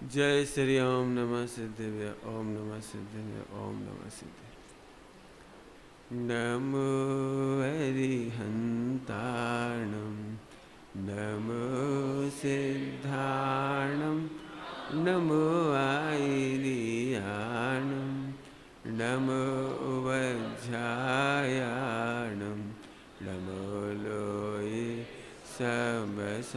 जय श्री ओम नमः सिद्धिव्य ओम नमः सिद्धिव्य ओम नमः सिद्धि। नमो अरिहन्ताणं नमो सिद्धाणं नमो आयर्याणं नमो वज्रायाणं नमो लोये सबसाहूणम्।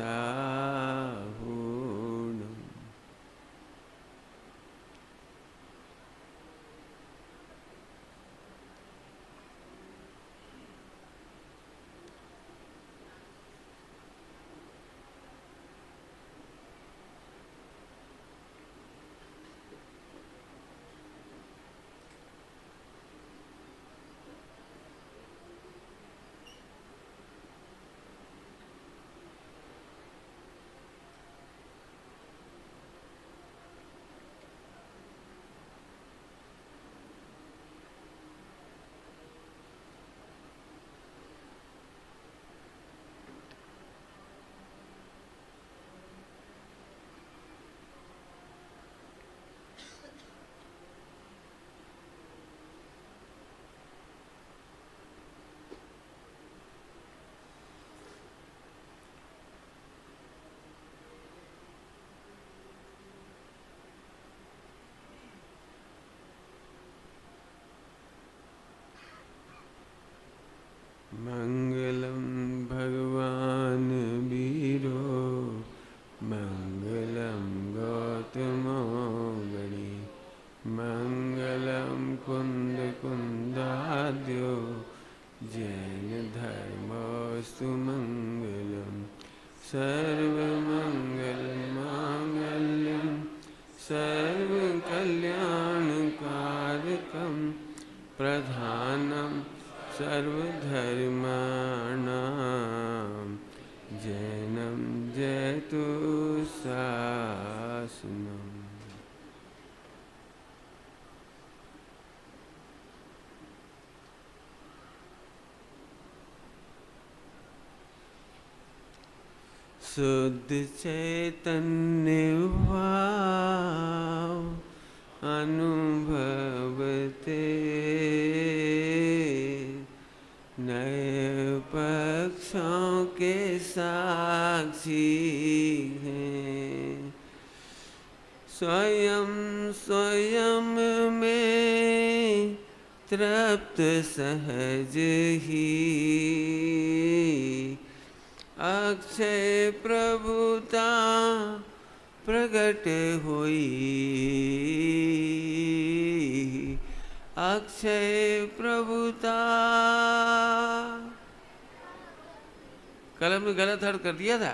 मंगलम भगवान वीरो मंगलम गौतमो गणी मंगलम कुंद कुंदाद्यो जैन धर्मस्तु मंगलम सर्वमंगल मांगल्यम सर्वकल्याणकारकम प्रधानम सर्वधर्माणां जैनं जयतु शासनम्। शुद्ध चैतन्य भाव अनुभवते नए पक्षों के साक्षी हैं। स्वयं स्वयं में तृप्त सहज ही अक्षय प्रभुता प्रकट हुई। अक्षय प्रभुता। कलम में गलत अर्थ कर दिया था।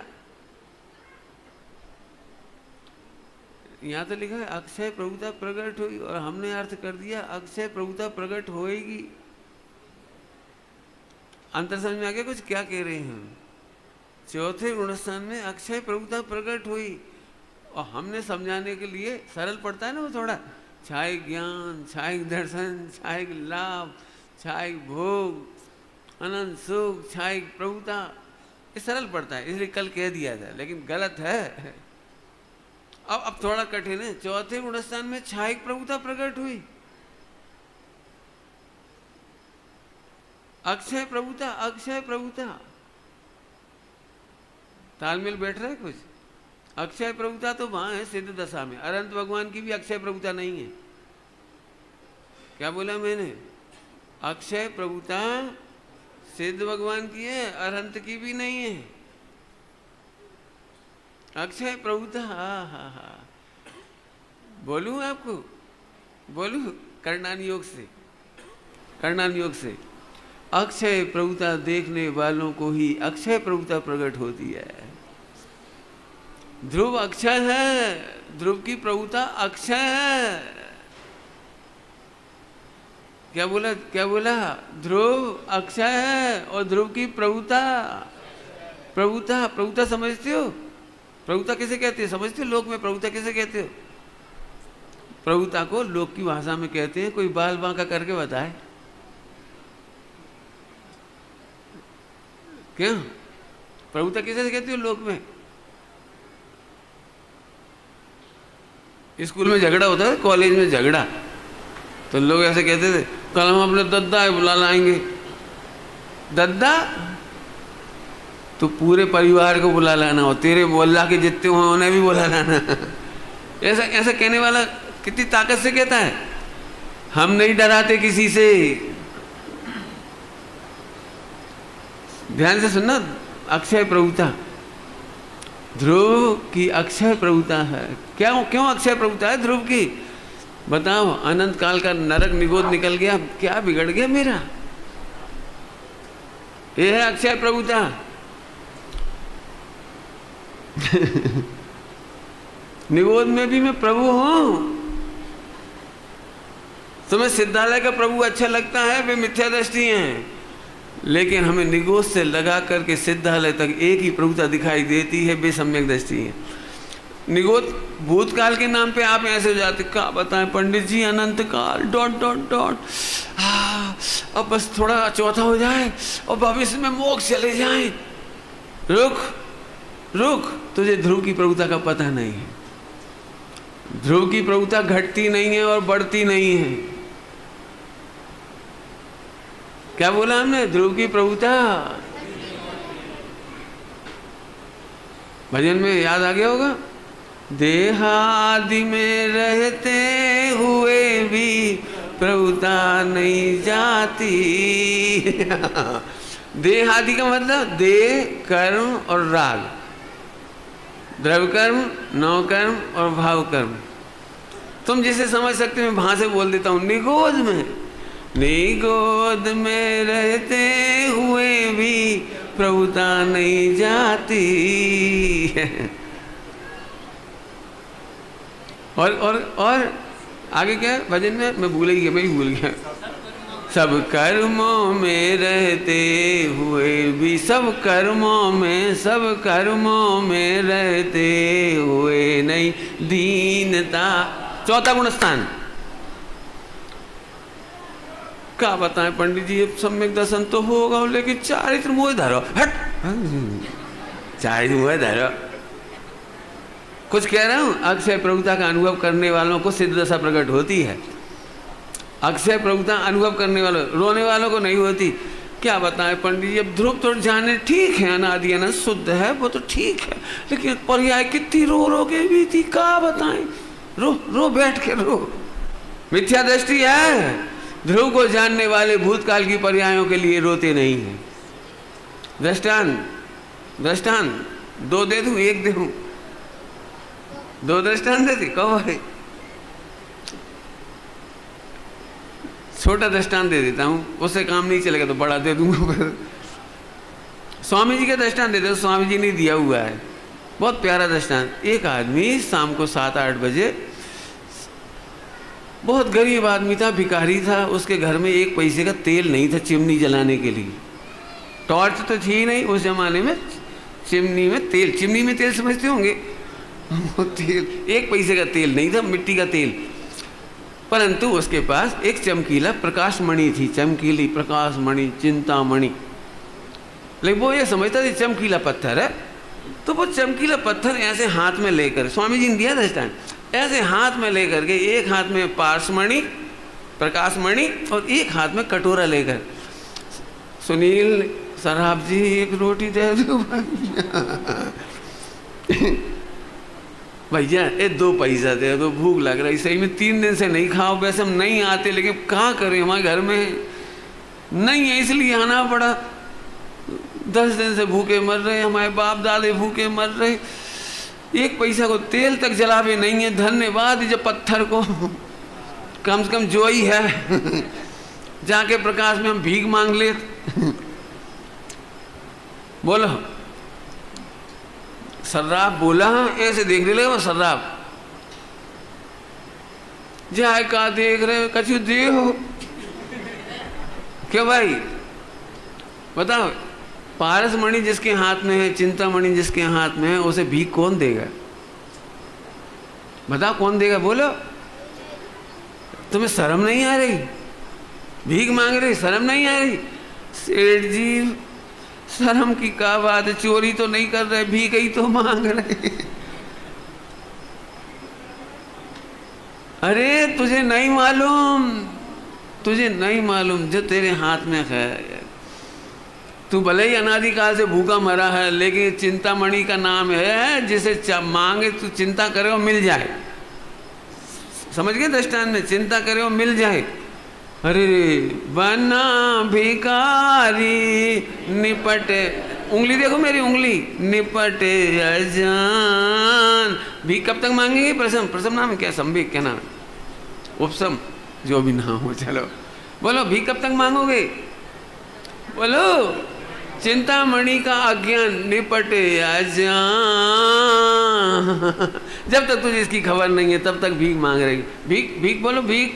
यहाँ तो लिखा है अक्षय प्रभुता प्रकट हुई और हमने अर्थ कर दिया अक्षय प्रभुता प्रकट होएगी। अंतर समझ में आ गया कुछ क्या कह रहे हैं? चौथे गुणस्थान में अक्षय प्रभुता प्रकट हुई और हमने समझाने के लिए सरल पड़ता है ना वो थोड़ा, छाय ज्ञान, छाय दर्शन, छाय लाभ, छाय भोग, अनंत सुख, छाय प्रभुता, ये सरल पड़ता है इसलिए कल कह दिया था, लेकिन गलत है। अब थोड़ा कठिन है। चौथे गुणस्थान में छाय प्रभुता प्रकट हुई, अक्षय प्रभुता, अक्षय प्रभुता, तालमेल बैठ रहा है कुछ? अक्षय प्रभुता तो वहां है सिद्ध दशा में, अनंत भगवान की भी अक्षय प्रभुता नहीं है। क्या बोला मैंने? अक्षय प्रभुता सिद्ध भगवान की है, अनंत की भी नहीं है। अक्षय प्रभुता, हा। बोलूं आपको? बोलूं कर्णान योग से, कर्णान योग से अक्षय प्रभुता देखने वालों को ही अक्षय प्रभुता प्रकट होती है। ध्रुव अक्षय है, ध्रुव की प्रभुता अक्षय है। क्या बोला? क्या बोला? ध्रुव अक्षय है और ध्रुव की प्रभुता, प्रभुता, प्रभुता समझते हो? प्रभुता किसे कहते हैं समझते हो? लोक में प्रभुता किसे कहते हो? प्रभुता को लोक की भाषा में कहते हैं, कोई बाल बांका करके बताए। क्यों? प्रभुता किसे कहते हो लोक में? स्कूल में झगड़ा होता है, कॉलेज में झगड़ा, तो लोग ऐसे कहते थे कल हम अपने दद्दा बुला लाएंगे। दद्दा? तो पूरे परिवार को बुला लाना, और तेरे मोहल्ला के जितने हो उन्हें भी बुला लाना। ऐसा ऐसा कहने वाला कितनी ताकत से कहता है, हम नहीं डराते किसी से। ध्यान से सुनना, अक्षय प्रभुता, ध्रुव की अक्षय प्रभुता है। क्यों अक्षय प्रभुता है ध्रुव की? बताओ, अनंत काल का नरक निगोद निकल गया, क्या बिगड़ गया मेरा? ये है अक्षय प्रभुता। निगोद में भी मैं प्रभु हूं। तुम्हें सिद्धालय का प्रभु अच्छा लगता है, वे मिथ्या दृष्टि हैं, लेकिन हमें निगोद से लगा करके सिद्धालय तक एक ही प्रभुता दिखाई देती है, वे सम्यक दृष्टि है। निगोद भूतकाल के नाम पे आप ऐसे हो जाते, क्या बताएं पंडित जी, अनंत काल डॉट डॉट डॉट, अब बस थोड़ा चौथा हो जाए और भविष्य में मोक्ष चले जाए। रुक रुक, तुझे ध्रुव की प्रभुता का पता नहीं है। ध्रुव की प्रभुता घटती नहीं है और बढ़ती नहीं है। क्या बोला हमने? ध्रुव की प्रभुता भजन में याद आ गया होगा, देहादि में रहते हुए भी प्रभुता नहीं जाती। देहादि का मतलब देह, कर्म और राग, द्रव्य कर्म, नौ कर्म और भाव कर्म। तुम जिसे समझ सकते हो मैं वहां से बोल देता हूं। निगोद में रहते हुए भी प्रभुता नहीं जाती। और आगे क्या है भजन में? मैं भूल ही गया। सब कर्मों में रहते हुए भी, सब कर्मों में रहते हुए नहीं दीनता। चौथा गुण स्थान क्या बताएं पंडित जी, सम्यक दर्शन तो होगा, लेकिन चारित्र मोह धरो। हट, चारित्र मोह धरो। कुछ कह रहा हूं, अक्षय प्रभुता का अनुभव करने वालों को सिद्ध दशा प्रकट होती है। अक्षय प्रभुता अनुभव करने वालों, रोने वालों को नहीं होती। क्या बताएं पंडित जी, अब ध्रुव तो जाने ठीक है, अनादि अनंत शुद्ध है, वो तो ठीक है, लेकिन पर्याय कितनी रो के भी थी, क्या बताएं? रो बैठ के रो। मिथ्या दृष्टि है। ध्रुव को जानने वाले भूतकाल की पर्यायों के लिए रोते नहीं हैं। दृष्टांत दो दे दूं, एक दे दूं? दो दृष्टांत देती कहो है। छोटा दृष्टांत दे देता हूं, उससे काम नहीं चलेगा तो बड़ा दे दूंगा। स्वामी जी का दृष्टांत देते, स्वामी जी ने दिया हुआ है, बहुत प्यारा दृष्टांत। एक आदमी शाम को 7-8 बजे, बहुत गरीब आदमी था, भिखारी था, उसके घर में 1 पैसे का तेल नहीं था चिमनी जलाने के लिए। टॉर्च तो थी नहीं उस जमाने में। चिमनी में तेल समझते होंगे, तेल 1 पैसे का तेल नहीं था, मिट्टी का तेल। परंतु उसके पास एक चमकीला प्रकाशमणि थी, चमकीली प्रकाशमणि, चिंतामणि। लेकिन वो ये समझता था चमकीला पत्थर है, तो वो चमकीला पत्थर ऐसे हाथ में लेकर, स्वामी जी ने दिया था इस टाइम, ऐसे हाथ में लेकर के, एक हाथ में पारसमणि, प्रकाशमणि, और एक हाथ में कटोरा लेकर, सुनील सराब जी 1 रोटी दे दो भैया, 2 पैसा दे दो, भूख लग रही, सही में 3 दिन से नहीं खाओ। वैसे हम नहीं आते, लेकिन कहाँ करें, हमारे घर में नहीं है इसलिए आना पड़ा। 10 दिन से भूखे मर रहे, हमारे बाप दादे भूखे मर रहे, 1 पैसा को तेल तक जलावे नहीं है। धन्यवाद जब पत्थर को, कम से कम जो ही है जाके प्रकाश में हम भीख मांग ले। बोलो सर्राफ बोला, ऐसे देखने लगे वो सर्राफ, जाए का देख रहे हो, कछु दे हो क्या भाई? बताओ, पारसमणि जिसके हाथ में है, चिंतामणि जिसके हाथ में है, उसे भीख कौन देगा? बताओ कौन देगा? बोलो। तुम्हें शर्म नहीं आ रही? भीख मांग रही, शर्म नहीं आ रही? सेठ जी शर्म की क्या बात है, चोरी तो नहीं कर रहे, भीख ही तो मांग रहे। अरे तुझे नहीं मालूम, तुझे नहीं मालूम जो तेरे हाथ में है। तू भले ही अनादिकाल से भूखा मरा है, लेकिन चिंतामणि का नाम है जिसे मांगे तू चिंता करे और मिल जाए। समझ गए दृष्टांत में, चिंता करे और मिल जाए। अरे बना भिखारी निपटे, उंगली देखो मेरी उंगली, निपटे अजान। भीख कब तक मांगेंगे? प्रसम, प्रसम नाम है क्या? संभीक क्या नाम है? उपसम, जो भी नाम हो। चलो बोलो, भीख कब तक मांगोगे? बोलो, चिंतामणि का अज्ञान निपटे अजान। जब तक तुझे इसकी खबर नहीं है तब तक भीख मांग रही। भीख, भीख बोलो, भीख।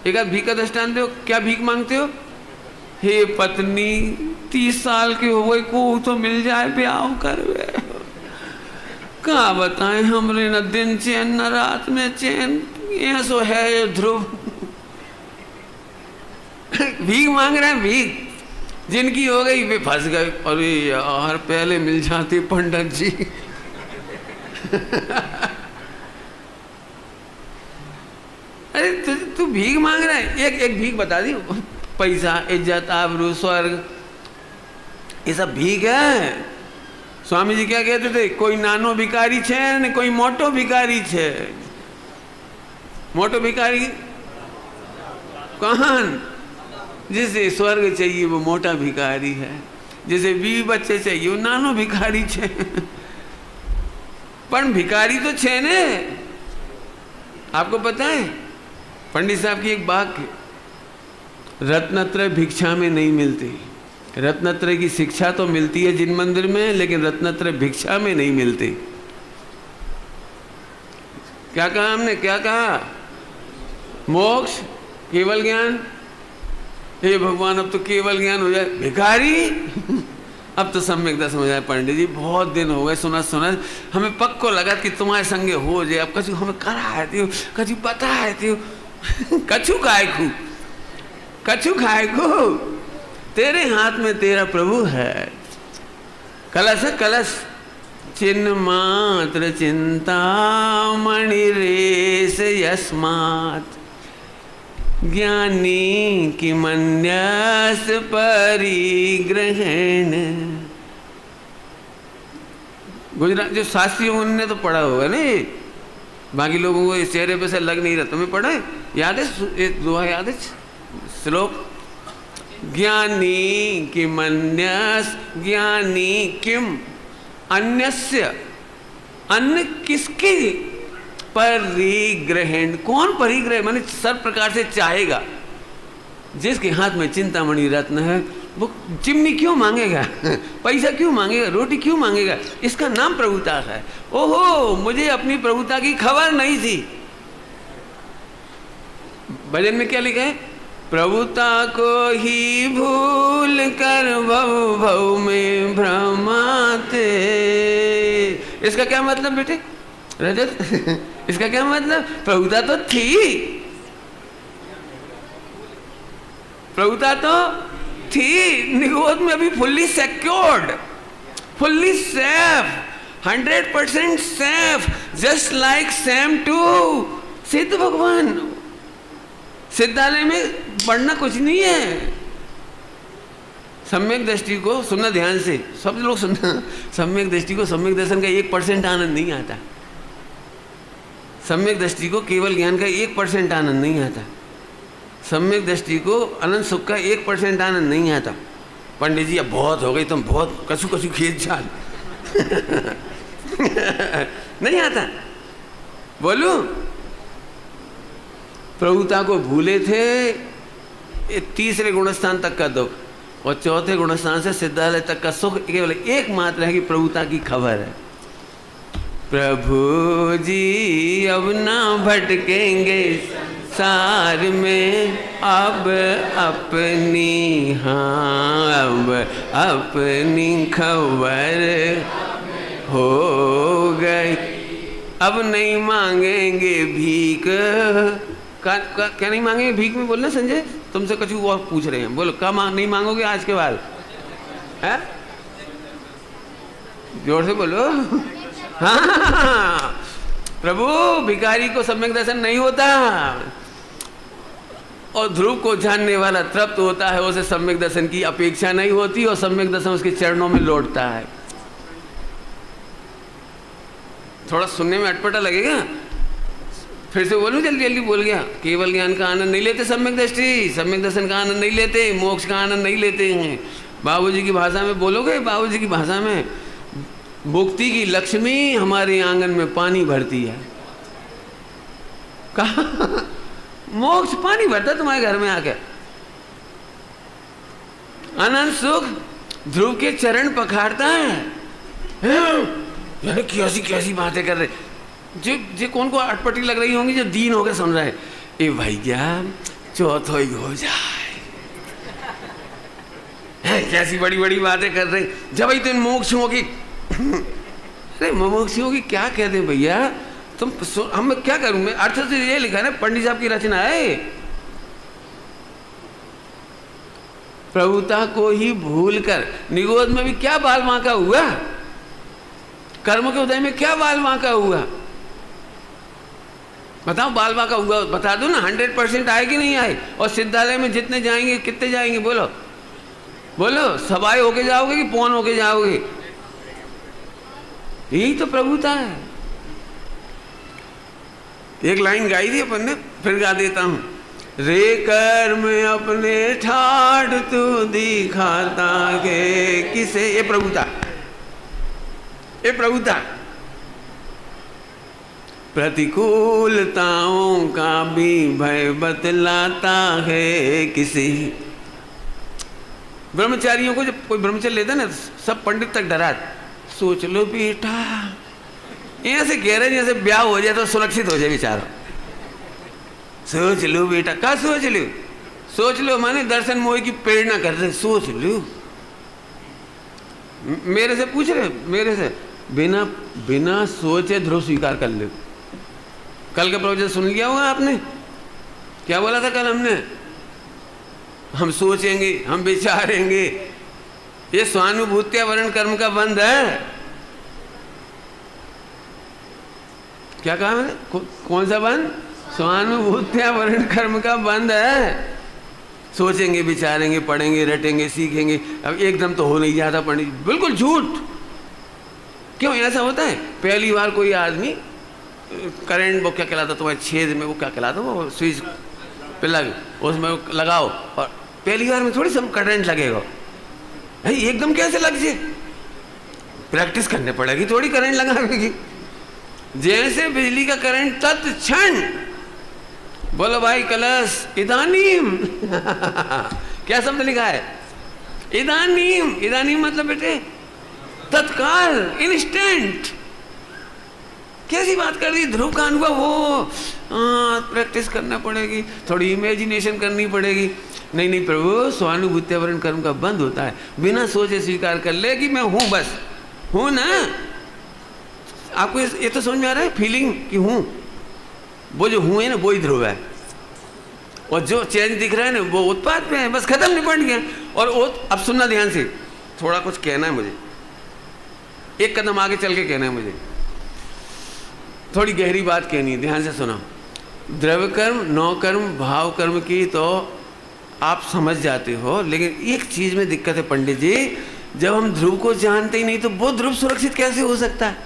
एक आध भीख का दृष्टांत दो। क्या भीख मांगते हो? हे पत्नी 30 साल की हो गई, को तो मिल जाए, ब्याह कर। क्या बताएं हमरे, न दिन चैन न रात में चैन, ऐसो है ये ध्रुव। भीख मांग रहे हैं, भीख। जिनकी हो गई वे फंस गए। अरे यार पहले मिल जाते पंडित जी। अरे तू भीख मांग रहा है। एक भीख बता दी, पैसा, इज्जत, आबरू, स्वर्ग, ये सब भीख है। स्वामी जी क्या कहते थे? कोई नानो भिखारी छे ने कोई मोटो भिखारी छे। मोटो भिखारी कहान? जिसे स्वर्ग चाहिए वो मोटा भिखारी है, जिसे 20 बच्चे चाहिए वो नानो भिखारी छे। पर भिखारी तो छे ने। आपको पता है पंडित साहब की एक बात, रत्नत्रय भिक्षा में नहीं मिलती। रत्नत्रय की शिक्षा तो मिलती है जिन मंदिर में, लेकिन रत्नत्रय भिक्षा में नहीं मिलती। क्या कहा हमने? क्या कहा? मोक्ष, केवल ज्ञान। हे भगवान अब तो केवल ज्ञान हो जाए। भिखारी अब तो सम्यक दर्शन हो जाए। पंडित जी बहुत दिन हो गए सुना सुना, हमें पक्को लगा कि तुम्हारे संगे हो जाए। अब कछु हमें कराए थे, कछु बताए थे। कछु खाए खू, कछु खाए को, तेरे हाथ में तेरा प्रभु है। कलश है कलश, चिन्ह मात्र चिंता मणि रेस यस्मात् ज्ञानी की मन्यस परिग्रहण। गुजरात जो शास्त्री उनने तो पढ़ा होगा नहीं, बाकी लोगों को इस चेहरे पे से लग नहीं रहा। तुम्हें पढ़ा है? याद है? एक दोहा याद है श्लोक? ज्ञानी की मन्यस, ज्ञानी किम अन्यस्य, अन्य किसकी परिग्रहण। कौन परिग्रह? माने सब प्रकार से चाहेगा। जिसके हाथ में चिंतामणि रत्न है वो चिमनी क्यों मांगेगा? पैसा क्यों मांगेगा? रोटी क्यों मांगेगा? इसका नाम प्रभुता है। ओहो, मुझे अपनी प्रभुता की खबर नहीं थी। भजन में क्या लिखा है? प्रभुता को ही भूल कर भव भव में भ्रमाते। इसका क्या मतलब बेटे रजत? इसका क्या मतलब? प्रभुता तो थी, प्रभुता तो थी, निगोद में अभी fully secured, fully safe, 100% safe, just like same to सिद्ध भगवान। सिद्धालय में पढ़ना कुछ नहीं है। सम्यक दृष्टि को सुनना ध्यान से, सब लोग सुनना। सम्यक दृष्टि को, सम्यक दर्शन का 1% आनंद नहीं आता। सम्यक दृष्टि को केवल ज्ञान का 1% आनंद नहीं आता। सम्यक दृष्टि को अनंत सुख का 1% आनंद नहीं आता। पंडित जी अब बहुत हो गई, तुम बहुत कछु कछु खेत चाल। नहीं आता। बोलूं, प्रभुता को भूले थे, ये तीसरे गुणस्थान तक का दुख, और चौथे गुणस्थान से सिद्धालय तक का सुख केवल एकमात्र है कि प्रभुता की खबर है। प्रभु जी अब ना भटकेंगे सार में, अब अपनी, हाँ अब अपनी खबर हो गई। अब नहीं मांगेंगे भीख। क्या नहीं मांगेंगे भीख में? बोलना संजय, तुमसे कुछ और पूछ रहे हैं, बोलो क्या नहीं मांगोगे आज के बाद? है जोर से बोलो। हाँ, प्रभु भिखारी को सम्यक दर्शन नहीं होता, और ध्रुव को जानने वाला तृप्त होता है, उसे सम्यक दर्शन की अपेक्षा नहीं होती और सम्यक दर्शन उसके चरणों में लौटता है। थोड़ा सुनने में अटपटा लगेगा, फिर से बोलूं, जल्दी जल्दी बोल गया। केवल ज्ञान का आनंद नहीं लेते सम्यक दृष्टि, सम्यक दर्शन का आनंद नहीं लेते, मोक्ष का आनंद नहीं लेते हैं। बाबूजी की भाषा में बोलोगे, बाबूजी की भाषा में, मुक्ति की लक्ष्मी हमारे आंगन में पानी भरती है। कहा? मोक्ष पानी भरता तुम्हारे घर में आकर। आनंद सुख ध्रुव के चरण पखाड़ता है। कैसी कैसी बातें कर रहे, जो कौन को अटपटी लग रही होंगी, जो दीन होकर सुन रहे हैं। ए भैया चौथो ही हो जाए, कैसी बड़ी बड़ी बातें कर रहे। जब ही तुम मोक्षों की, अरे मोक्षों की क्या कहते हैं भैया तुम, हम क्या करूं मैं? अर्थ से ये लिखा है ना, पंडित साहब की रचना है। प्रभुता को ही भूलकर, निगोद में भी क्या बाल बांका हुआ, कर्म के उदय में क्या बाल बांका हुआ, बताओ? बाल बांका हुआ बता दो ना। 100% आए कि नहीं आए? और सिद्धालय में जितने जाएंगे कितने जाएंगे, बोलो बोलो, सवाई होके जाओगे कि पौन होके जाओगे? यही तो प्रभुता है। एक लाइन गाई थी अपन ने, फिर गा देता हूं। रे कर्म अपने ठाठ तू दिखाता है किसे, ये प्रभुता, ये प्रभुता। प्रतिकूलताओं का भी भय बतलाता है किसे। ब्रह्मचारियों को जब कोई ब्रह्मचर्य लेता ना, सब पंडित तक डरा, सोच लो बेटा, यहाँ से कह रहे जैसे ब्याह हो जाए तो सुरक्षित हो जाए बेचारा। सोच लो बेटा, क्या सोच लो? सोच लो माने दर्शन मोह की प्रेरणा कर रहे, सोच लो। मेरे से पूछ रहे, मेरे से बिना बिना सोचे ध्रुव स्वीकार कर लो। कल का प्रवचन सुन लिया होगा आपने, क्या बोला था कल हमने? हम सोचेंगे, हम विचारेंगे, ये स्वानुभूत्या वर्ण कर्म का बंध है। क्या कहा मैंने? कौन सा बंध? स्वानुभूत्या वर्ण कर्म का बंध है। सोचेंगे, विचारेंगे, पढ़ेंगे, रटेंगे, सीखेंगे। अब एकदम तो हो नहीं जाता पंडित, बिल्कुल झूठ। क्यों ऐसा होता है? पहली बार कोई आदमी करंट, वो क्या कहलाता तुम्हारे छेद में, वो क्या कहलाता, वो स्विच प्लग, उसमें लगाओ, और पहली बार में थोड़ी सब करंट लगेगा, एकदम कैसे लग जाए? प्रैक्टिस करने पड़ेगी, थोड़ी करंट लगाएगी। जैसे बिजली का करंट तत्क्षण, बोलो भाई कलश इदानीम क्या शब्द लिखा है? इदानीम। इदानीम मतलब बेटे तत्काल, इंस्टेंट। कैसी बात कर दी? ध्रुव का अनुभव हो, प्रैक्टिस करना पड़ेगी, थोड़ी इमेजिनेशन करनी पड़ेगी। नहीं नहीं प्रभु, स्वानुभूत्या वर्ण कर्म का बंद होता है, बिना सोचे स्वीकार कर ले कि मैं हूं, बस हूं ना। आपको ये तो समझ में आ रहा है, फीलिंग कि हूं, वो जो हूं है ना, वो ही ध्रुव है। और जो चेंज दिख रहा है ना, वो उत्पाद पे है, बस खत्म, निपट गया। और अब सुनना ध्यान से, थोड़ा कुछ कहना है मुझे, एक कदम आगे चल के कहना है मुझे, थोड़ी गहरी बात कहनी है, ध्यान से सुना। द्रव्य कर्म, नौ कर्म, भाव कर्म की तो आप समझ जाते हो, लेकिन एक चीज में दिक्कत है पंडित जी, जब हम ध्रुव को जानते ही नहीं तो वो ध्रुव सुरक्षित कैसे हो सकता है?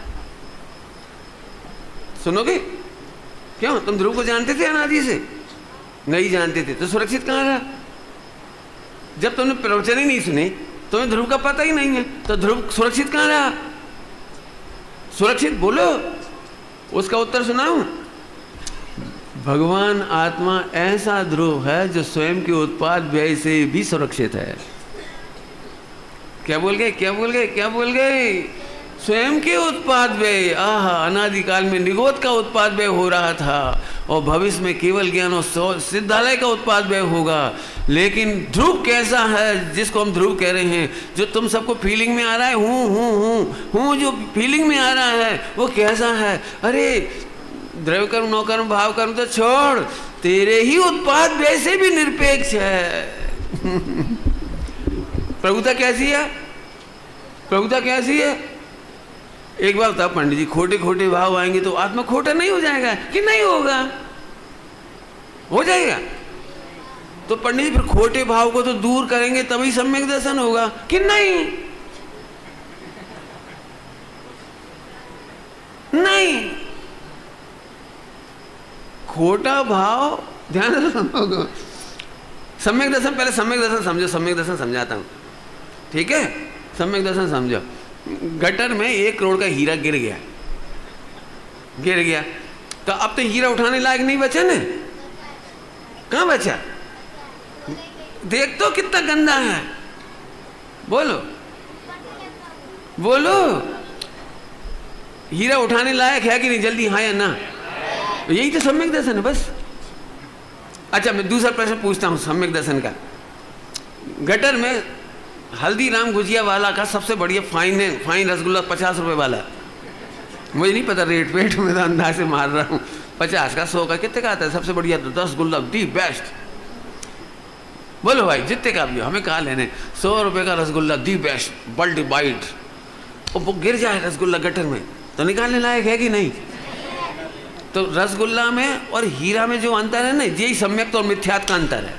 सुनोगे? क्यों? तुम ध्रुव को जानते थे अनादि से? नहीं जानते थे तो सुरक्षित कहाँ रहा? जब तुमने प्रवचन ही नहीं सुने, तुम्हें ध्रुव का पता ही नहीं है, तो ध्रुव सुरक्षित कहाँ रहा? सुरक्षित बोलो, उसका उत्तर सुनाऊं। भगवान आत्मा ऐसा ध्रुव है जो स्वयं के उत्पाद व्यय से भी सुरक्षित है। क्या बोल गए? क्या बोल गए? क्या बोल गए? स्वयं के उत्पाद व्यय, अनादिकाल में निगोद का उत्पाद व्यय हो रहा था, और भविष्य में केवल ज्ञान और सिद्धालय का उत्पाद व्यय होगा। लेकिन ध्रुव कैसा है जिसको हम ध्रुव कह रहे हैं, जो तुम सबको फीलिंग में आ रहा है, हूँ, जो फीलिंग में आ रहा है वो कैसा है? अरे द्रव्य कर्म, नौ कर्म, भाव कर्म तो छोड़, तेरे ही उत्पाद व्यय से भी निरपेक्ष है। प्रभुता कैसी है? प्रभुता कैसी है? एक बात बताओ पंडित जी, खोटे खोटे भाव आएंगे तो आत्मा खोटा नहीं हो जाएगा कि नहीं होगा? हो जाएगा। तो पंडित जी फिर खोटे भाव को तो दूर करेंगे तभी सम्यक दर्शन होगा कि नहीं? नहीं। खोटा भाव, ध्यान से सुनो। सम्यक दर्शन, पहले सम्यक दर्शन समझो, सम्यक दर्शन समझाता हूं, ठीक है? सम्यक दर्शन समझो। गटर में 1 करोड़ का हीरा गिर गया, तो अब तो हीरा उठाने लायक नहीं बचा ना? कहां बचा? देख तो कितना गंदा है। बोलो बोलो, हीरा उठाने लायक है कि नहीं? जल्दी हाँ या ना? यही तो सम्यक दर्शन है बस। अच्छा, मैं दूसरा प्रश्न पूछता हूं सम्यक दर्शन का। गटर में हल्दीराम गुजिया वाला का सबसे बढ़िया फाइन रसगुल्ला 50 रुपए वाला, मुझे नहीं पता रेट पेट में, तो अंदाज से मार रहा हूँ। 50 का, 100 का, कितने का आता है सबसे बढ़िया? 10 गुल्ला दी बेस्ट। बोलो भाई, जितने का भी हो, हमें कहा लेने। 100 रुपए का rasgulla the best, bold bite. और वो गिर जाए रसगुल्ला गटर में तो निकालने लायक है कि नहीं? तो रसगुल्ला में और हीरा में जो अंतर है ना, यही सम्यक और मिथ्यात्व का अंतर है।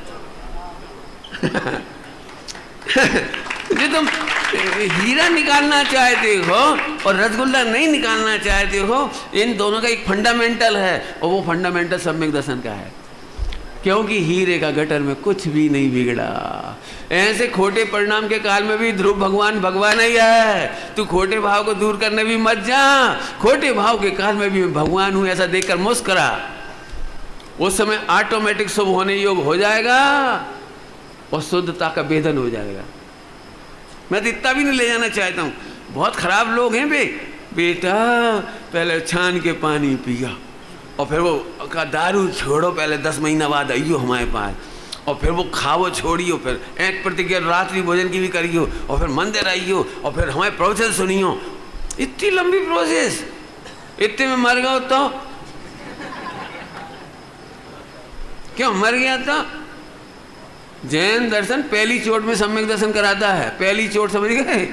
जो तुम हीरा निकालना चाहते हो और रसगुल्ला नहीं निकालना चाहते हो, इन दोनों का एक फंडामेंटल है, और वो फंडामेंटल सम्यक दर्शन का है। क्योंकि हीरे का गटर में कुछ भी नहीं बिगड़ा। ऐसे खोटे परिणाम के काल में भी ध्रुव भगवान ही है। तू खोटे भाव को दूर करने भी मत जा। खोटे भाव के काल में भी मैं भगवान हूं ऐसा देखकर मुस्कुरा। उस समय ऑटोमेटिक शुभ होने योग हो जाएगा और शुद्धता का भेदन हो जाएगा। मैं तो इतना भी नहीं ले जाना चाहता हूँ। बहुत खराब लोग हैं बेटा, पहले छान के पानी पिया और फिर वो का दारू छोड़ो, पहले 10 महीना बाद आइयो हमारे पास, और फिर वो खाओ छोड़ियो, फिर एक प्रतिज्ञा रात्रि भोजन की भी करियो, और फिर मंदिर आइयो, और फिर हमारे प्रवचन सुनियो। इतनी लंबी प्रोसेस, इतने में मर गया तो क्यों मर गया? तो जैन दर्शन पहली चोट में सम्यक दर्शन कराता है। पहली चोट समझ गए?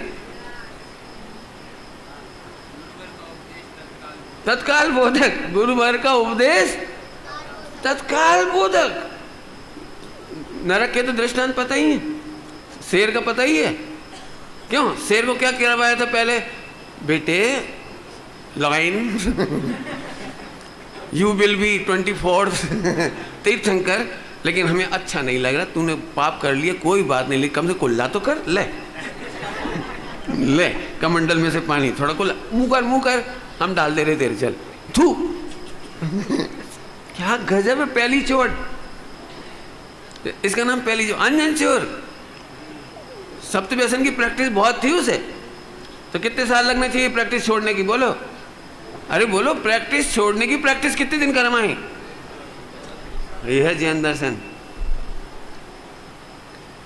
तत्काल बोधक। गुरुवर का उपदेश तत्काल बोधक। नरक के तो दृष्टांत पता ही है, शेर का पता ही है। क्यों? शेर को क्या करवाया था पहले? बेटे line you will be 24th तीर्थंकर, लेकिन हमें अच्छा नहीं लग रहा, तूने पाप कर लिया, कोई बात नहीं, लेकिन कम से कुल्ला तो कर ले कमंडल में से पानी थोड़ा कुल्ला, मुंह कर, हम डाल दे रहे तेरे, चल थू। क्या गजब है पहली चोट, इसका नाम पहली चोट। अंजन चोर सप्त व्यसन की प्रैक्टिस बहुत थी उसे, तो कितने साल लगने चाहिए प्रैक्टिस छोड़ने की? बोलो, अरे बोलो, प्रैक्टिस छोड़ने की प्रैक्टिस कितने दिन करवाएं? यह है जैन दर्शन।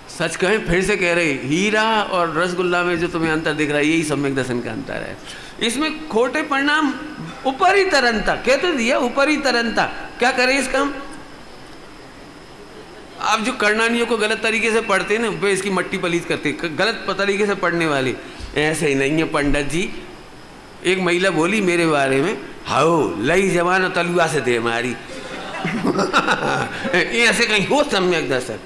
सच कहें, फिर से कह रहे, हीरा और रसगुल्ला में जो तुम्हें अंतर दिख रहा है, यही सम्यक दर्शन का अंतर है। इसमें खोटे परिणाम ऊपरी तरनता, कहते दिया ऊपरी तरनता। क्या करें इसका हम? आप जो करणानियों को गलत तरीके से पढ़ते हैं ना, वे इसकी मट्टी पलीत करते, गलत तरीके से पढ़ने वाली। ऐसे ही नहीं है पंडित जी। एक महिला बोली मेरे बारे में, हाओ लई जवान तलुआ से दे मारी। ऐसे कहीं हो सम्यक दर्शन?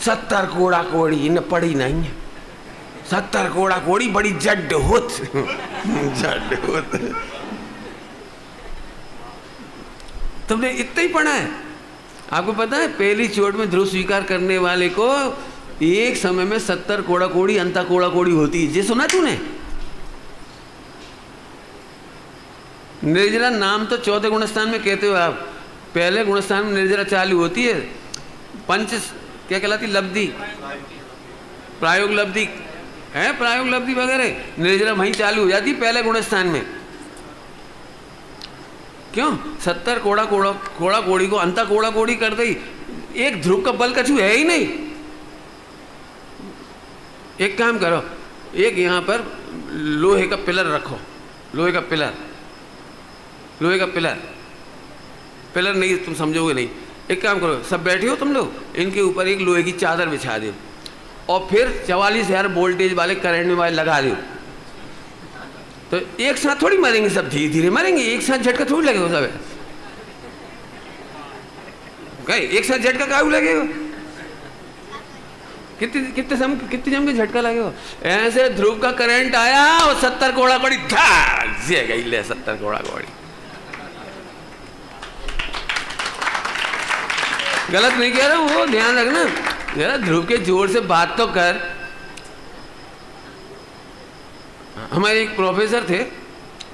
70 कोड़ा कोड़ी न पड़ी नहीं है, 70 कोड़ा कोड़ी बड़ी जड होत। जड होत तुमने इतना ही पढ़ा है? आपको पता है पहली चोट में ध्रुव स्वीकार करने वाले को एक समय में 70 कोड़ा कोड़ी अंता कोड़ा कोड़ी होती है। ये सुना तूने? निर्जरा नाम तो 4थे गुणस्थान में कहते हो आप। पहले गुणस्थान में निर्जरा चालू होती है, पंच क्या कहलाती? लब्धि, प्रायोग लब्धि है, प्रायोग लब्धि वगैरह निर्जरा वहीं चालू हो जाती पहले गुणस्थान में। क्यों? 70 कोड़ा कोड़ी को अंता कोड़ा कोड़ी कर दी। एक ध्रुव का बल कछु है ही नहीं। एक काम करो, एक यहां पर लोहे का पिलर रखो, लोहे का पिलर नहीं, तुम समझोगे नहीं। एक काम करो, सब बैठे हो तुम लोग, इनके ऊपर एक लोहे की चादर बिछा दो और फिर 44,000 वोल्टेज वाले करंट वाले लगा दो। तो एक साथ थोड़ी मरेंगे, सब धीरे धीरे मरेंगे, एक साथ झटका थोड़ी लगेगा सब। कहे एक साथ झटका काहू लगेगा, कितने जम के झटका लगेगा। ऐसे ध्रुव का करंट आया और 70 घोड़ा कौड़ी गई ले, 70 घोड़ा कौड़ी। गलत नहीं कह रहा हूं, वो ध्यान रखना जरा, ध्रुव के जोर से बात तो कर। हमारे एक प्रोफेसर थे,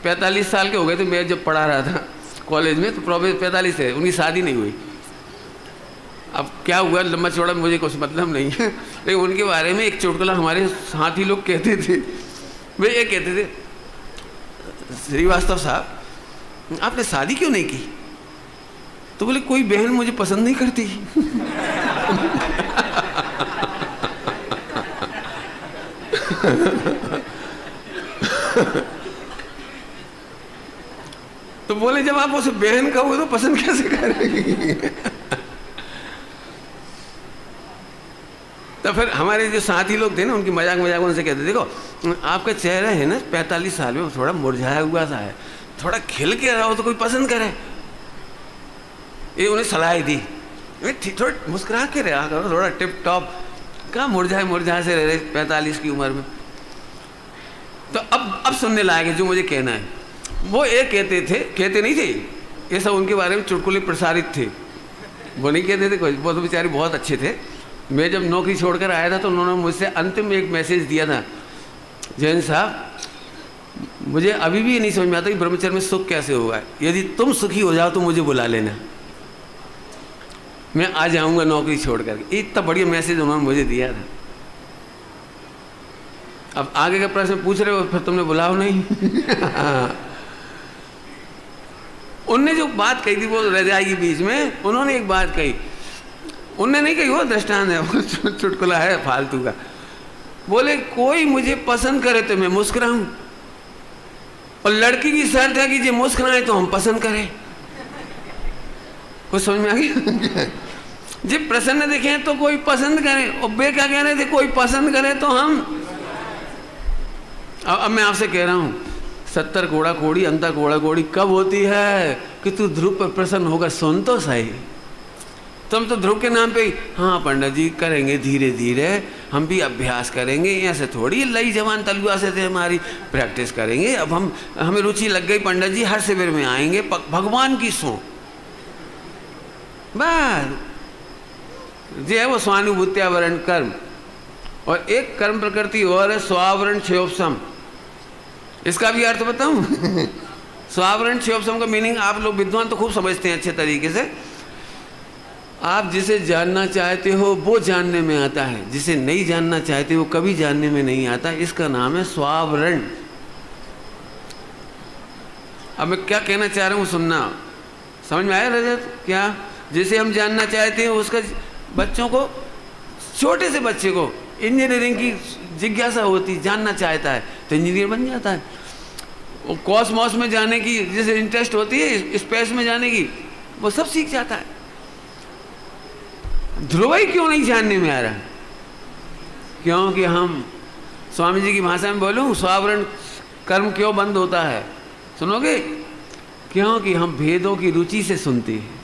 45 साल के हो गए थे, मैं जब पढ़ा रहा था कॉलेज में, तो प्रोफेसर 45 थे, उनकी शादी नहीं हुई। अब क्या हुआ लंबा चौड़ा मुझे कुछ मतलब नहीं है, लेकिन उनके बारे में एक चुटकुला हमारे साथी लोग कहते थे। वे ये कहते थे, श्रीवास्तव साहब आपने शादी क्यों नहीं की? तो बोले कोई बहन मुझे पसंद नहीं करती। तो बोले जब आप उसे बहन कहोगे तो पसंद कैसे करेगी? तो फिर हमारे जो साथी लोग थे ना, उनकी मजाक मजाक उनसे कहते, देखो आपका चेहरा है ना 45 साल में थोड़ा मुरझाया हुआ सा है, थोड़ा खिल के रहो तो कोई पसंद करे। ये उन्हें सलाह दी, थोड़ा मुस्कुरा के रहा करो, थोड़ा टिप टॉप, कहाँ मुरझाए से रह रहे 45 की उम्र में। तो अब सुनने लायक है जो मुझे कहना है। वो एक कहते नहीं थे, ये सब उनके बारे में चुटकुले प्रसारित थे, वो नहीं कहते थे कुछ, वो तो बेचारे बहुत अच्छे थे। मैं जब नौकरी छोड़कर आया था तो उन्होंने मुझसे अंतिम एक मैसेज दिया था, जैन साहब मुझे अभी भी नहीं समझ में आता कि ब्रह्मचर्य में सुख कैसे होगा, यदि तुम सुखी हो जाओ तो मुझे बुला लेना, मैं आ जाऊंगा नौकरी छोड़कर। इतना बढ़िया मैसेज उन्होंने मुझे दिया था। अब आगे का प्रश्न पूछ रहे हो, फिर तुमने बुलाओ नहीं। उनने जो बात कही थी वो रह जाएगी बीच में। उन्होंने एक बात कही, उनने नहीं कही, वो दृष्टांत है, वो चुटकुला है फालतू का। बोले कोई मुझे पसंद करे तो मैं मुस्कुराऊं, और लड़की की शर्त है कि जो मुस्कुराए तो हम पसंद करें। कुछ समझ में आ गया? जब प्रसन्न दिखे तो कोई पसंद करे, और बे क्या कह रहे थे, कोई पसंद करे तो हम। अब मैं आपसे कह रहा हूं, 70 घोड़ा कोड़ी अंतर घोड़ा कोड़ी कब होती है कि तू ध्रुव पर प्रसन्न होगा। सुन तो सही, तुम तो ध्रुव के नाम पे हाँ पंडित जी करेंगे, धीरे धीरे हम भी अभ्यास करेंगे, ऐसे थोड़ी लई जवान तलुआ से थे, हमारी प्रैक्टिस करेंगे। अब हमें रुचि लग गई पंडित जी, हर शिविर में आएंगे, भगवान की सो बस जो है वो स्वानुभूत्यावरण कर्म, और एक कर्म प्रकृति और है स्वावरण क्षयोपशम। इसका भी अर्थ बताऊं? स्वावरण क्षयोपशम का मीनिंग आप लोग विद्वान तो खूब समझते हैं अच्छे तरीके से। आप जिसे जानना चाहते हो वो जानने में आता है, जिसे नहीं जानना चाहते वो कभी जानने में नहीं आता। इसका नाम है स्वावरण। अब मैं क्या कहना चाह रहा हूँ सुनना, समझ में आया रजत? क्या जिसे हम जानना चाहते हैं उसका, बच्चों को, छोटे से बच्चे को इंजीनियरिंग की जिज्ञासा होती, जानना चाहता है तो इंजीनियर बन जाता है। वो कॉस्मॉस में जाने की जैसे इंटरेस्ट होती है, स्पेस में जाने की, वो सब सीख जाता है। ध्रुव ही क्यों नहीं जानने में आ रहा? क्योंकि हम, स्वामी जी की भाषा में बोलूं, स्वावरण कर्म क्यों बंद होता है सुनोगे? क्योंकि हम भेदों की रुचि से सुनते हैं।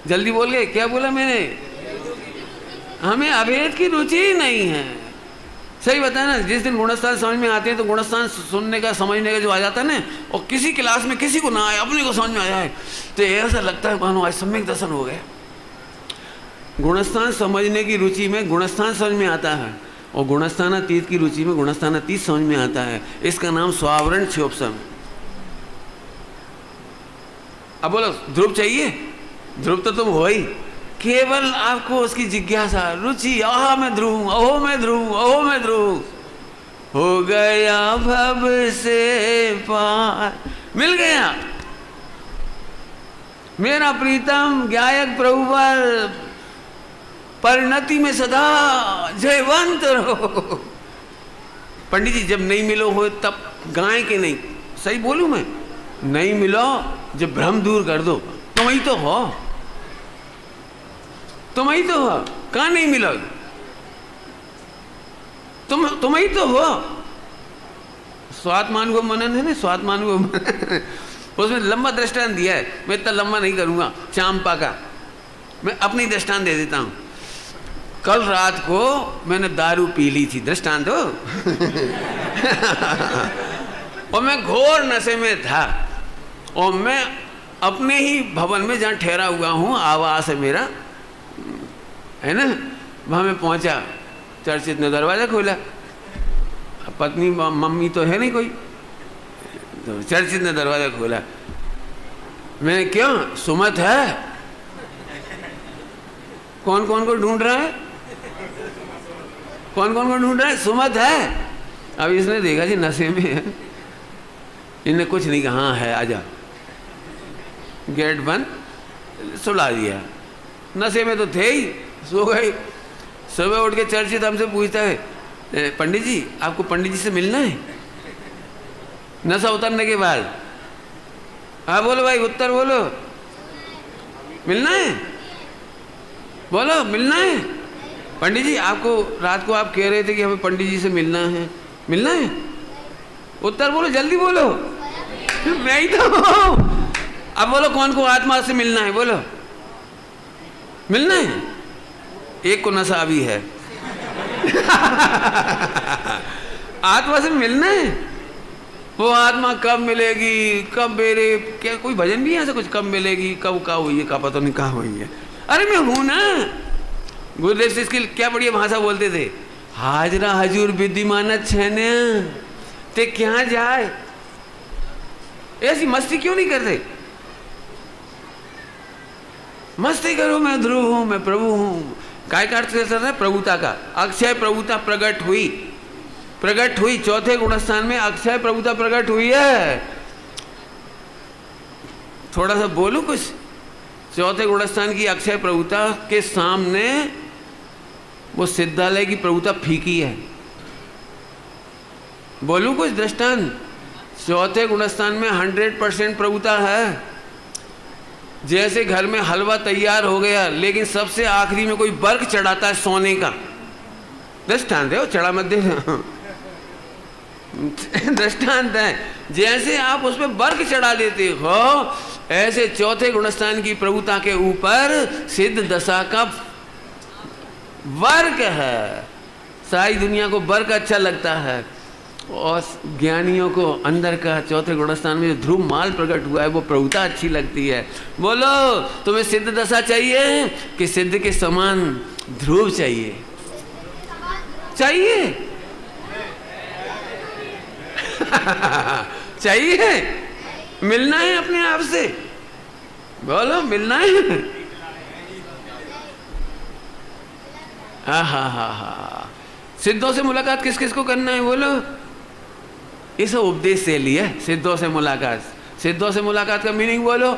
जल्दी बोल गए, क्या बोला मैंने? हमें अभेद की रुचि ही नहीं है। सही बताया ना, जिस दिन गुणस्थान समझ में आते हैं तो गुणस्थान सुनने का, समझने का जो आ जाता है ना, और किसी क्लास में किसी को ना आए, अपने को समझ में आ जाए, तो ऐसा लगता है मानो आज सम्यक दर्शन हो गया। गुणस्थान समझने की रुचि में गुणस्थान समझ में आता है, और गुणस्थानातीत की रुचि में गुणस्थानातीत समझ में आता है। इसका नाम स्वावरण क्षयोपशम। अब बोलो ध्रुव चाहिए? ध्रुव तो तुम हो ही, केवल आपको उसकी जिज्ञासा, रुचि, आह मैं ध्रुव, ओहो मैं ध्रुव, ओहो मैं ध्रुव, हो गया भव से पार, मिल गया मेरा प्रीतम गायक प्रभुवर, परिणति में सदा जयवंत रहो। पंडित जी जब नहीं मिलो हो तब गाय के नहीं, सही बोलूं मैं? नहीं मिलो जब भ्रम दूर कर दो, तुम ही तो हो, तुम ही तो हो, कहाँ नहीं मिलोगे? तुम ही तो हो। स्वात्मानुभव मनन है ना, स्वात्मानुभव मनन, उसमें लंबा दृष्टांत दिया है। मैं इतना लंबा नहीं करूँगा चांपा का, मैं अपनी दृष्टांत दे देता हूँ। कल रात को मैंने दारू पी ली थी, दृष्टांत हो और मैं घोर नशे में था और मैं अपने ही भवन में जहाँ ठहरा हुआ हूँ, आवास है मेरा, है ना, वहाँ मैं पहुँचा। चर्चित ने दरवाज़ा खोला, पत्नी मम्मी तो है नहीं कोई, तो चर्चित ने दरवाज़ा खोला। मैंने क्यों, सुमत है? कौन कौन को ढूंढ रहा है? कौन कौन को ढूंढ रहा है? सुमत है। अब इसने देखा जी नशे में है, इन्हें कुछ नहीं कहा, हाँ है, आजा। गेट बंद, सुला दिया। नशे में तो थे ही, सो गए। सुबह उठ के चर्चित हमसे पूछता है, पंडित जी आपको पंडित जी से मिलना है नशा उतरने के बाद? हाँ बोलो भाई, उत्तर बोलो, मिलना है? बोलो मिलना है? पंडित जी आपको रात को आप कह रहे थे कि हमें पंडित जी से मिलना है, मिलना है? उत्तर बोलो, जल्दी बोलो। मैं ही तो हूँ। अब बोलो कौन को आत्मा से मिलना है? बोलो मिलना है। एक को नशा भी है आत्मा से मिलना है। वो आत्मा कब मिलेगी, कब मेरे, क्या कोई भजन भी है ऐसा कुछ, कब मिलेगी, कब का हुई है, का पता नहीं कहाँ हुई है। अरे मैं हूं ना। गुरुदेव से इसकी क्या बढ़िया भाषा बोलते थे, हाजरा हजूर विद्यमान छेने ते क्या जाए। ऐसी मस्ती क्यों नहीं करते? मस्ती करो, मैं ध्रुव हूं, मैं प्रभु हूं। काय का अर्थ है? प्रभुता का। अक्षय प्रभुता प्रकट हुई, प्रकट हुई। चौथे गुणस्थान में अक्षय प्रभुता प्रकट हुई है। थोड़ा सा बोलूं कुछ? चौथे गुणस्थान की अक्षय प्रभुता के सामने वो सिद्धालय की प्रभुता फीकी है। बोलूं कुछ दृष्टांत? चौथे गुणस्थान में 100% प्रभुता है। जैसे घर में हलवा तैयार हो गया लेकिन सबसे आखिरी में कोई बर्क चढ़ाता है सोने का, दृष्टांत है वो, चढ़ा मत दे दृष्टांत है। जैसे आप उसमें बर्क चढ़ा देते हो, ऐसे चौथे गुणस्थान की प्रभुता के ऊपर सिद्ध दशा का वर्क है। सारी दुनिया को वर्क अच्छा लगता है और ज्ञानियों को अंदर का चौथे गुणस्थान में जो ध्रुव माल प्रकट हुआ है वो प्रभुता अच्छी लगती है। बोलो तुम्हें सिद्ध दशा चाहिए कि सिद्ध के समान ध्रुव चाहिए? चाहिए चाहिए। मिलना है अपने आप से, बोलो मिलना है। हा हा हा हा। सिद्धों से मुलाकात किस किस को करना है? बोलो। इस उपदेश से लिया सिद्धों से मुलाकात। सिद्धों से मुलाकात का मीनिंग बोलो।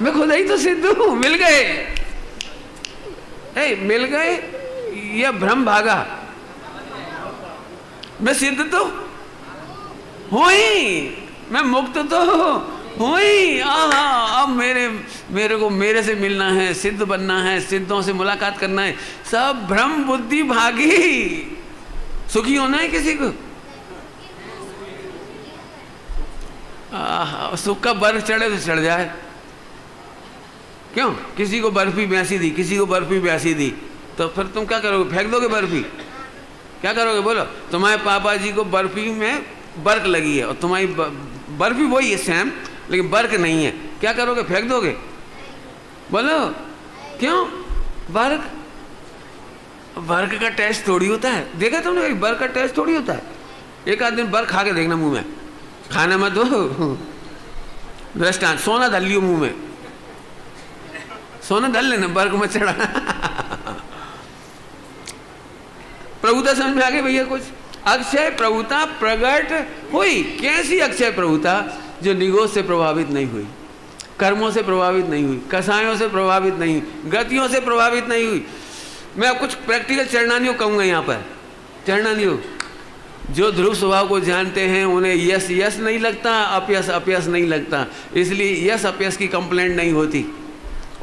मैं खुद ही तो सिद्ध हूं, मिल गए। मिल गए, यह भ्रम भागा। मैं सिद्ध तो हूं ही, मैं मुक्त तो हूं ही। अब मेरे को मेरे से मिलना है, सिद्ध बनना है, सिद्धों से मुलाकात करना है। सब भ्रम बुद्धि भागी। सुखी होना है किसी को? सुख का बर्फ चढ़े तो चढ़ जाए। क्यों? किसी को बर्फी ब्यासी दी, किसी को बर्फी ब्यासी दी, तो फिर तुम क्या करोगे? फेंक दोगे बर्फी? क्या करोगे? बोलो। तुम्हारे पापा जी को बर्फी में बर्क लगी है और तुम्हारी बर्फी वही है सेम, लेकिन बर्क नहीं है, क्या करोगे? फेंक दोगे? बोलो। क्यों? बर्क का टेस्ट थोड़ी होता है। देखा तुमने? बर्क का टेस्ट थोड़ी होता है। एक आध दिन बर्क खा के देखना मुंह में, खाना मत दो। दृष्टांत, सोना धल लियो मुंह में, सोना धल लेना, बर्क मत चढ़ा। प्रभुता समझ में आ गई भैया कुछ? अक्षय प्रभुता प्रकट हुई। कैसी अक्षय प्रभुता? जो निगोद से प्रभावित नहीं हुई, कर्मों से प्रभावित नहीं हुई, कसायों से प्रभावित नहीं हुई, गतियों से प्रभावित नहीं हुई। मैं अब कुछ प्रैक्टिकल चरणानियों कहूँगा यहाँ पर। चरणानियों जो ध्रुव स्वभाव को जानते हैं उन्हें यस यस नहीं लगता, अपयस अपयस नहीं लगता, इसलिए यस अपयस की कंप्लेंट नहीं होती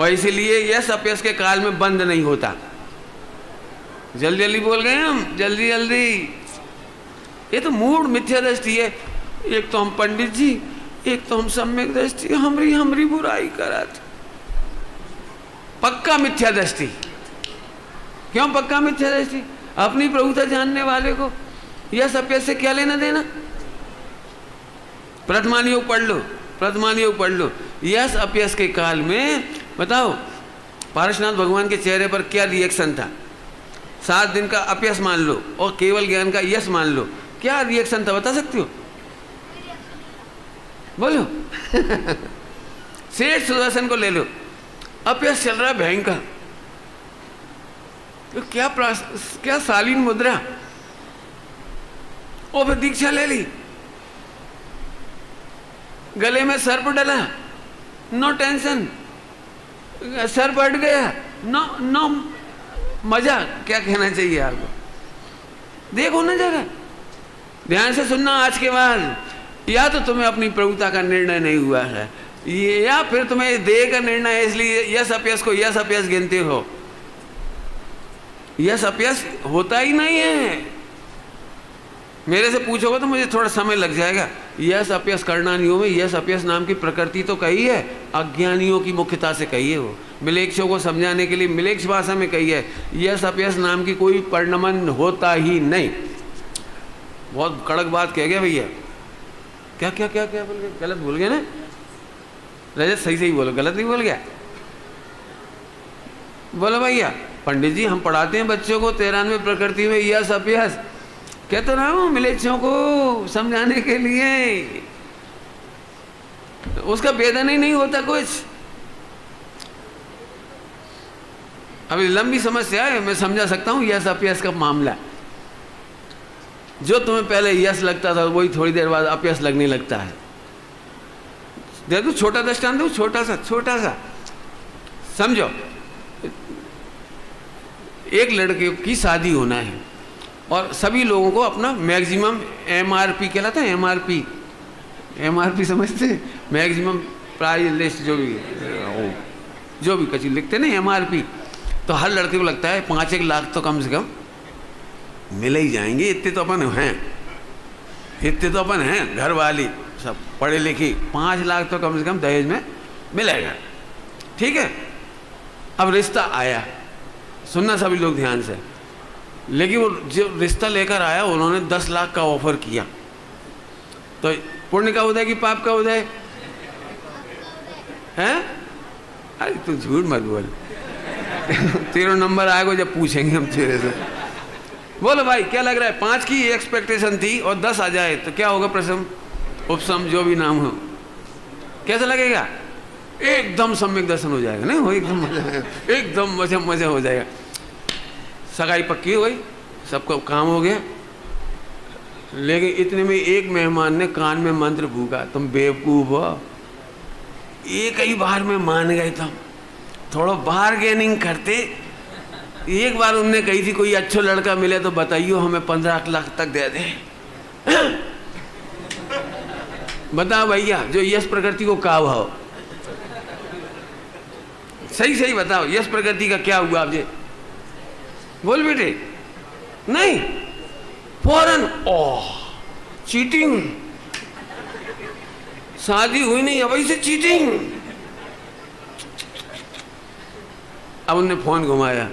और इसीलिए यस अपयस के काल में बंद नहीं होता। जल्दी जल्दी बोल गए हम, जल्दी जल्दी। ये तो मूड मिथ्या दृष्टि है। एक तो हम पंडित जी, एक तो हम सम्यक दृष्टि, हमरी हमरी बुराई कराते। पक्का मिथ्या दृष्टि। क्यों पक्का मिथ्या दृष्टि? अपनी प्रभुता जानने वाले को यह सप्य से क्या लेना देना? प्रथमान योग पढ़ लो, प्रथमान योग पढ़ लो। यस अपयस के काल में बताओ पारसनाथ भगवान के चेहरे पर क्या रिएक्शन था? 7 दिन का अपयस मान लो और केवल ज्ञान का यस मान लो, क्या रिएक्शन था बता सकते हो? बोलो। सेठ सुदर्शन को ले लो, अपयस चल रहा है भयंकर, तो क्या शालीन मुद्रा, और फिर दीक्षा ले ली, गले में सर्प डला, नो टेंशन, सर बढ़ गया, नो मजा, क्या कहना चाहिए आपको? देखो ना जरा, ध्यान से सुनना आज के बाद। या तो तुम्हें अपनी प्रभुता का निर्णय नहीं हुआ है, या फिर तुम्हें देह का निर्णय है, इसलिए यस अपयस को यस अपयस गिनते हो। यस अपयस होता ही नहीं है। मेरे से पूछोगे तो मुझे थोड़ा समय लग जाएगा। यस अपयस करणानियों में यस अपयस नाम की प्रकृति तो कही है, अज्ञानियों की मुख्यता से कही है। वो मिलेक्षों को समझाने के लिए मिलेक्ष भाषा में कही है। यस अपयस नाम की कोई परिणमन होता ही नहीं। बहुत कड़क बात कह गया भैया। क्या क्या क्या क्या बोल गए? गलत बोल गए ना रजत? सही सही बोलो, गलत नहीं बोल गया। बोलो भैया, पंडित जी हम पढ़ाते हैं बच्चों को 93 प्रकृति में यस अपयस, कहते रहा हूँ मिलेच्छों को समझाने के लिए, उसका वेदन ही नहीं होता कुछ। अभी लंबी समस्या है, मैं समझा सकता हूँ यस अपयस का मामला। जो तुम्हें पहले यस लगता था वही थोड़ी देर बाद अपयस लगने लगता है। दे दो छोटा दृष्टांत दो, छोटा सा समझो। एक लड़के की शादी होना है और सभी लोगों को अपना मैक्सिमम MRP कहलाता है, MRP समझते? मैक्सिमम प्राइस लिस्ट, जो भी कची लिखते ना MRP, तो हर लड़के को लगता है 5-1 लाख तो कम से कम मिले ही जाएंगे। इतने तो अपन हैं, घर वाली सब पढ़े लिखे, 5 लाख तो कम से कम दहेज में मिलेगा। ठीक है, अब रिश्ता आया, सुनना सभी लोग ध्यान से। लेकिन वो जो रिश्ता लेकर आया उन्होंने 10 लाख का ऑफर किया, तो पुण्य का उदय कि पाप का उदय है? अरे तू झूठ मत बोल। तेरा नंबर आएगा जब पूछेंगे हम तेरे से। बोलो भाई क्या लग रहा है? 5 की एक्सपेक्टेशन थी और 10 आ जाए तो क्या होगा? प्रसम उपसम जो भी नाम हो, कैसा लगेगा? एकदम सम्यक दर्शन हो जाएगा। नहीं हो एकदम मजा हो जाएगा। सगाई पक्की हो गई, सबका काम हो गया। लेकिन इतने में एक मेहमान ने कान में मंत्र फूका, तुम बेवकूफ हो, एक ही बार में मान गए तुम, थोड़ा बार्गेनिंग करते। एक बार उनने कही थी कोई अच्छा लड़का मिले तो बताइयो हमें 15 लाख तक दे दे। बताओ भैया, जो यश प्रकृति को का भाव, सही बताओ, यश प्रकृति का क्या हुआ? आप बोल बेटे। नहीं, फौरन ओह चीटिंग, शादी हुई नहीं अब से चीटिंग। अब उनने फोन घुमाया,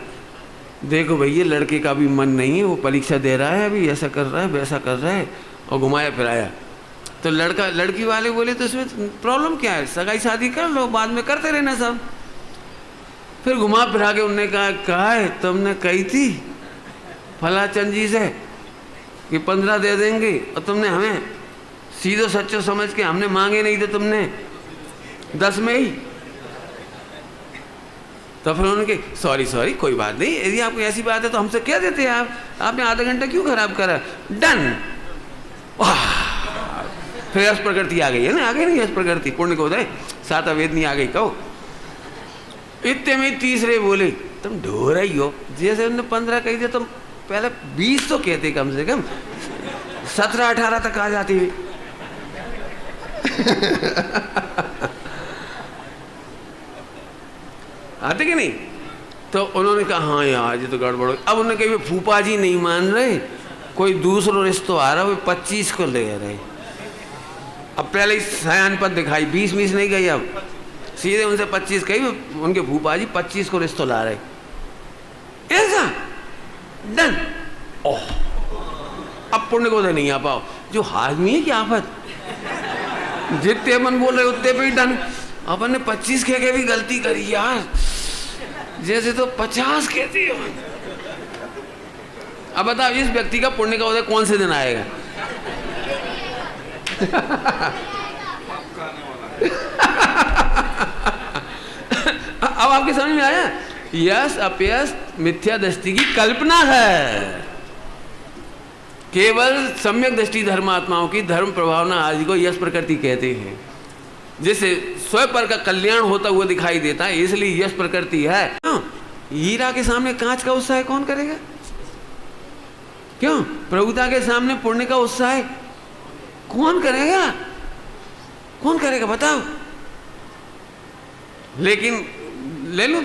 देखो भैया लड़के का भी मन नहीं है, वो परीक्षा दे रहा है अभी, ऐसा कर रहा है वैसा कर रहा है, और घुमाया फिराया। तो लड़की वाले बोले तो इसमें प्रॉब्लम क्या है, सगाई शादी कर लो, बाद में करते रहना सब। फिर घुमा फिरा के उनने कहा है तुमने कही थी फलाचंद जी से कि 15 दे देंगे, और तुमने हमें सीधो सच्चो समझ के हमने मांगे नहीं थे, तुमने 10 में ही। तो फिर उन्होंने कहा सॉरी कोई बात नहीं, यदि आपको ऐसी बात है तो हमसे क्या देते हैं आप, आपने आधा घंटा क्यों खराब करा, डन। फिर यश प्रकृति आ गई है ना, आ गई नहीं यश प्रकृति, पुण्य को उदय, 7 वेदनी आ गई। कहो इतने में तीसरे बोले तुम ढोर ही हो, जैसे उन्होंने 15 कही थे, तुम पहले 20 तो कहते कम से कम, 17-18 तक आ जाती हुई। आते कि नहीं? तो उन्होंने कहा हाँ यार ये तो गड़बड़ हो। अब उन्होंने कही फूफा जी नहीं मान रहे, कोई दूसरो रिश्तो आ रहा, वो 25 को ले रहे। अब पहले सयान पद दिखाई, 20 नहीं गई, अब सीधे उनसे 25 कही, उनके भूपा जी 25 को रिश्तो ला रहे। ऐसा डन। ओह, अब पुण्य को नहीं आ पाओ, जो हाजमी है क्या आफत, जितने मन बोल रहे उतने पे ही डन। अपन ने 25 कह के भी गलती करी यार, जैसे तो 50 कहती हो। अब बताओ इस व्यक्ति का पुण्य का उदय कौन से दिन आएगा? अब आपके समझ में आया? यश अपयश मिथ्या दृष्टि की कल्पना है, केवल सम्यक दृष्टि धर्मात्माओं की धर्म प्रभावना आदि को यश प्रकृति कहते हैं, जिससे स्वयं पर का कल्याण होता हुआ दिखाई देता है, इसलिए यश प्रकृति है। क्यों? हीरा के सामने कांच का उत्साह कौन करेगा? क्यों? प्रभुता के सामने पुण्य का उत्साह कौन करेगा? कौन करेगा बताओ? लेकिन ले लो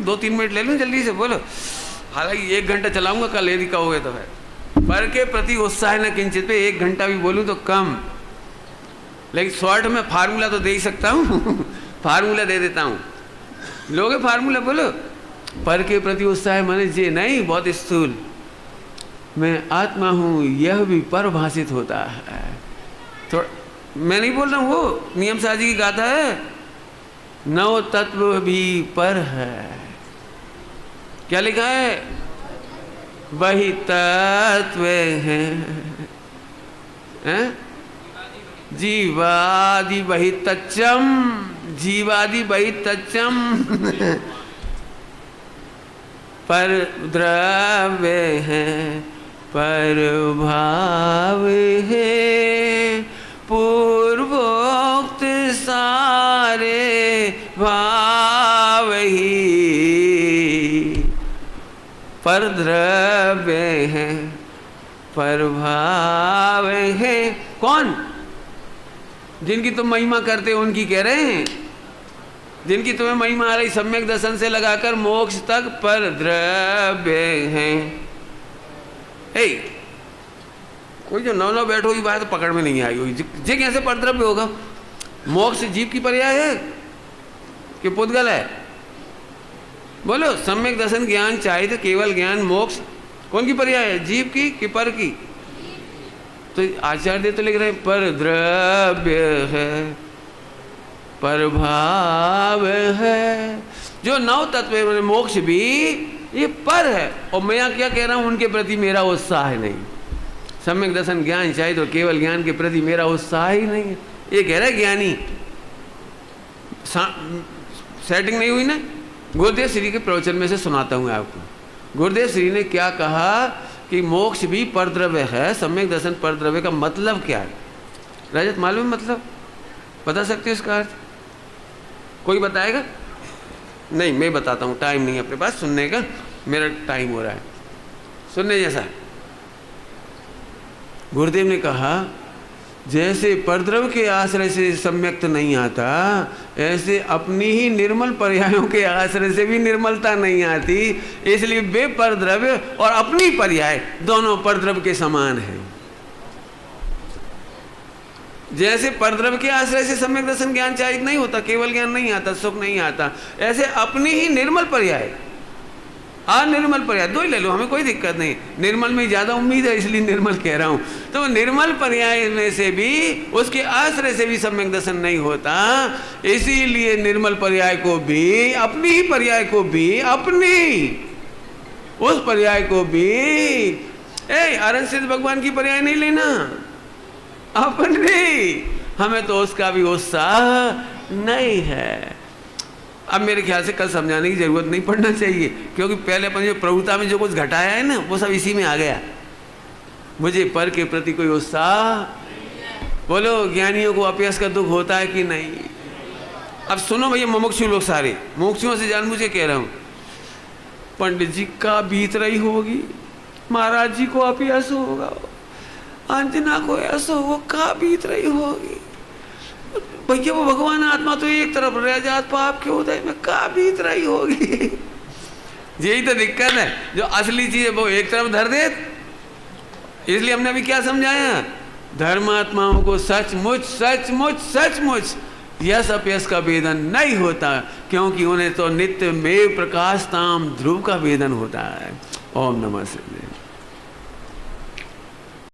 2-3 मिनट ले लो, जल्दी से बोलो। हालांकि 1 घंटा चलाऊंगा कल, यदि कहोगे तो है। पर के प्रति उत्साह न किंचित पे 1 घंटा भी बोलूं तो कम, लेकिन शॉर्ट में फार्मूला तो दे ही सकता हूँ। फार्मूला दे देता हूँ, लोगे फार्मूला बोलो। पर के प्रति उत्साह माने जे नहीं, बहुत स्थूल। मैं आत्मा हूँ यह भी परभाषित होता है। थोड़ा मैं नहीं बोल रहा हूँ, वो नियम साजी की गाथा है, नव तत्व भी पर है। क्या लिखा है? वही तत्व है जीवादि वही तच्चम, जीवादि वही तच्चम। पर द्रव्य है, पर भाव है, पूर्वोक्त सारे भाव ही पर द्रव्य है, पर भाव है। कौन? जिनकी तुम महिमा करते हो उनकी कह रहे हैं, जिनकी तुम्हें महिमा आ रही सम्यक दर्शन से लगाकर मोक्ष तक पर द्रव्य है। हे, कोई जो नौ बैठो ही बात पकड़ में नहीं आई हुई, जे कैसे पर द्रव्य होगा? मोक्ष जीव की पर्याय है कि पुद्गल है? बोलो। सम्यक दर्शन ज्ञान चाहिए तो केवल ज्ञान मोक्ष कौन की पर्याय है? जीव की कि पर की? तो आचार्य तो लिख रहे हैं पर द्रव्य है, पर भाव है। जो नव तत्व है मोक्ष भी ये पर है, और मैं क्या कह रहा हूं, उनके प्रति मेरा उत्साह नहीं। सम्यक दर्शन ज्ञान चाहिए तो केवल ज्ञान के प्रति मेरा उत्साह ही नहीं है, ये कह रहा है ज्ञानी। सेटिंग नहीं हुई ना? गुरुदेव श्री के प्रवचन में से सुनाता हूं आपको। गुरुदेव श्री ने क्या कहा कि मोक्ष भी परद्रव्य है, सम्यक दर्शन परद्रव्य का मतलब क्या है? रजत मालूम मतलब बता सकते हो इसका अर्थ? कोई बताएगा? नहीं, मैं बताता हूँ, टाइम नहीं अपने पास सुनने का, मेरा टाइम हो रहा है सुनने जैसा। गुरुदेव ने कहा जैसे परद्रव्य के आश्रय से सम्यक्त नहीं आता, ऐसे अपनी ही निर्मल पर्यायों के आश्रय से भी निर्मलता नहीं आती। इसलिए वे परद्रव्य और अपनी पर्याय दोनों परद्रव्य के समान हैं। जैसे परद्रव्य के आश्रय से सम्यक दर्शन ज्ञान चाहिए नहीं होता, केवल ज्ञान नहीं आता, सुख नहीं आता, ऐसे अपनी ही निर्मल पर्याय, अनिर्मल पर्याय दो ही ले लो, हमें कोई दिक्कत नहीं। निर्मल में ज़्यादा उम्मीद है इसलिए निर्मल कह रहा हूँ। तो निर्मल पर्याय में से भी उसके आश्रय से भी सम्यक दर्शन नहीं होता, इसीलिए निर्मल पर्याय को भी, अपनी ही पर्याय को भी, अपनी उस पर्याय को भी, अरहत सिद्ध भगवान की पर्याय नहीं लेना, अपने, हमें तो उसका भी उत्साह नहीं है। अब मेरे ख्याल से कल समझाने की जरूरत नहीं पड़ना चाहिए, क्योंकि पहले अपन जो प्रभुता में जो कुछ घटाया है ना, वो सब इसी में आ गया। मुझे पर के प्रति कोई उत्साह, बोलो ज्ञानियों को अपयश का दुख होता है कि नहीं? अब सुनो भैया, मुमुक्षु लोग सारे, मुमुक्षुओं से जान मुझे कह रहा हूँ, पंडित जी का बीत रही होगी, महाराज जी को अपयश होगा, अंजना को ऐसा वो का बीत रही होगी, भैया वो भगवान आत्मा तो एक तरफ रह जात, पाप के उदय में का बीत रही होगी। यही तो दिक्कत है, जो असली चीज है वो एक तरफ धर दे। इसलिए हमने अभी क्या समझाया, धर्मात्माओं को सचमुच सचमुच सचमुच यश अपयश का वेदन नहीं होता, क्योंकि उन्हें तो नित्य में प्रकाशताम ध्रुव का वेदन होता है। ओम नमः शिवाय।